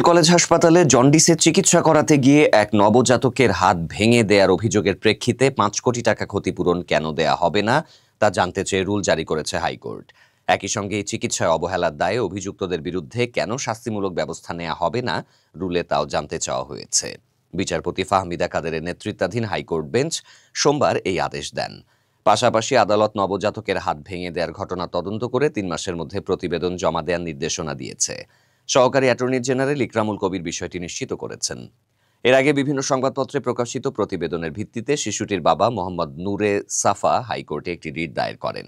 College হাসপাতালে জন্ডিসের চিকিৎসা করাতে গিয়ে এক নবজাতকের হাত ভেঙে দেয়ার অভিযোগের প্রেক্ষিতে ৫ কোটি টাকা ক্ষতিপূরণ কেন দেয়া হবে না তা জানতে চেয়ে রুল জারি করেছে হাইকোর্ট। একই সঙ্গে এই চিকিৎসায় অবহেলার দায়ে অভিযুক্তদের বিরুদ্ধে কেন শাস্তিমূলক ব্যবস্থা নেওয়া হবে না রুলে তাও জানতে চাওয়া হয়েছে। বিচারপতি ফাহমিদা কাদেরের নেতৃত্বাধীন হাইকোর্ট বেঞ্চ সোমবার এই আদেশ দেন। পাশাপাশি আদালত নবজাতকের হাত ভেঙে দেওয়ার ঘটনা তদন্ত করে ৩ মাসের মধ্যে প্রতিবেদন জমা দেওয়ার নির্দেশনা দিয়েছে। সহকারী অ্যাটর্নি জেনারেল ইকরামুল কবির বিষয়টি নিশ্চিত করেছেন। এর আগে বিভিন্ন সংবাদপত্রে প্রকাশিত প্রতিবেদনের ভিত্তিতে শিশুটির বাবা মোহাম্মদ নূরে সাফা হাইকোর্টে একটি রিট দায়ের করেন।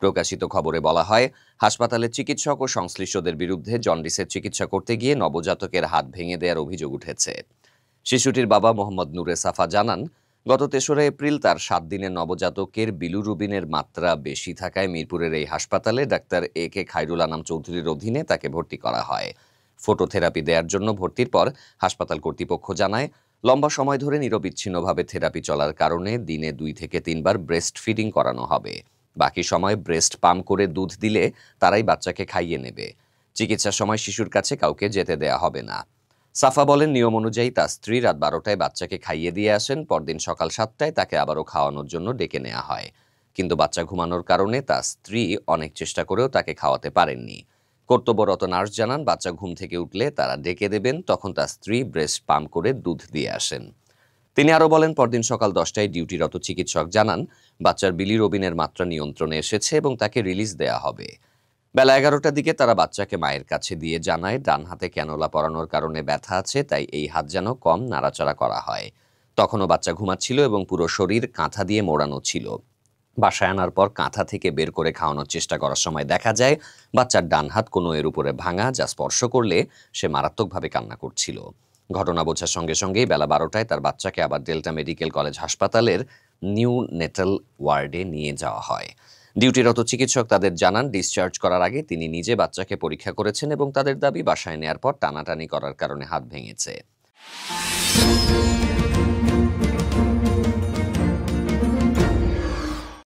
প্রকাশিত খবরে বলা হয়, হাসপাতালের চিকিৎসক ও সংশ্লিষ্টদের বিরুদ্ধে জন্ডিসের চিকিৎসা করতে গিয়ে নবজাতকের হাত ভেঙে দেওয়ার অভিযোগ উঠেছে। শিশুটির বাবা মোহাম্মদ নূরে সাফা জানান, গত ৩রা এপ্রিল তার ৭ দিনের নবজাতকের বিলুরুবিনের মাত্রা বেশি থাকায় মিরপুরের এই হাসপাতালে ডাক্তার এ কে খায়রুল আনাম চৌধুরীর অধীনে তাকে ভর্তি করা হয়। ফটোথেরাপি দেওয়ার জন্য ভর্তির পর হাসপাতাল কর্তৃপক্ষ জানায়, লম্বা সময় ধরে নিরবিচ্ছিন্নভাবে থেরাপি চলার কারণে দিনে ২ থেকে ৩ বার ব্রেস্ট ফিডিং করানো হবে। বাকি সময় ব্রেস্ট পাম্প করে দুধ দিলে তারাই বাচ্চাকে খাইয়ে নেবে। চিকিৎসার সময় শিশুর কাছে কাউকে যেতে দেয়া হবে না। সাফা বলেন, নিয়ম অনুযায়ী তার স্ত্রী রাত ১২টায় বাচ্চাকে খাইয়ে দিয়ে আসেন। পরদিন সকাল ৭টায় তাকে আবারও খাওয়ানোর জন্য ডেকে নেওয়া হয়। কিন্তু বাচ্চা ঘুমানোর কারণে তার স্ত্রী অনেক চেষ্টা করেও তাকে খাওয়াতে পারেননি। কর্তব্যরত নার্স জানান, বাচ্চা ঘুম থেকে উঠলে তারা ডেকে দেবেন, তখন তার স্ত্রী ব্রেস্ট পাম্প করে দুধ দিয়ে আসেন। তিনি আরও বলেন, পরদিন সকাল 10টায় ডিউটিরত চিকিৎসক জানান, বাচ্চার বিলিরুবিনের মাত্রা নিয়ন্ত্রণে এসেছে এবং তাকে রিলিজ দেয়া হবে। বেলা 11টার দিকে তারা বাচ্চাকে মায়ের কাছে দিয়ে জানায়, ডান হাতে ক্যানোলা পরানোর কারণে ব্যথা আছে, তাই এই হাত যেন কম নাড়াচাড়া করা হয়। তখনও বাচ্চা ঘুমাচ্ছিল এবং পুরো শরীর কাঁথা দিয়ে মোড়ানো ছিল। বাসায় আনার পর কাঁথা থেকে বের করে খাওয়ানোর চেষ্টা করার সময় দেখা যায় বাচ্চার ডান হাত কোনো এর উপরে ভাঙা, যা স্পর্শ করলে সে মারাত্মকভাবে কান্না করছিল। ঘটনা বোঝার সঙ্গে সঙ্গেই বেলা 12টায় তার বাচ্চাকে আবার ডেল্টা মেডিকেল কলেজ হাসপাতালের নিউ নেটাল ওয়ার্ডে নিয়ে যাওয়া হয়। ডিউটিরত চিকিৎসক তাদের জানান, ডিসচার্জ করার আগে তিনি নিজে বাচ্চাকে পরীক্ষা করেছেন এবং তাদের দাবি বাসায় নেয়ার পর টানাটানি করার কারণে হাত ভেঙেছে।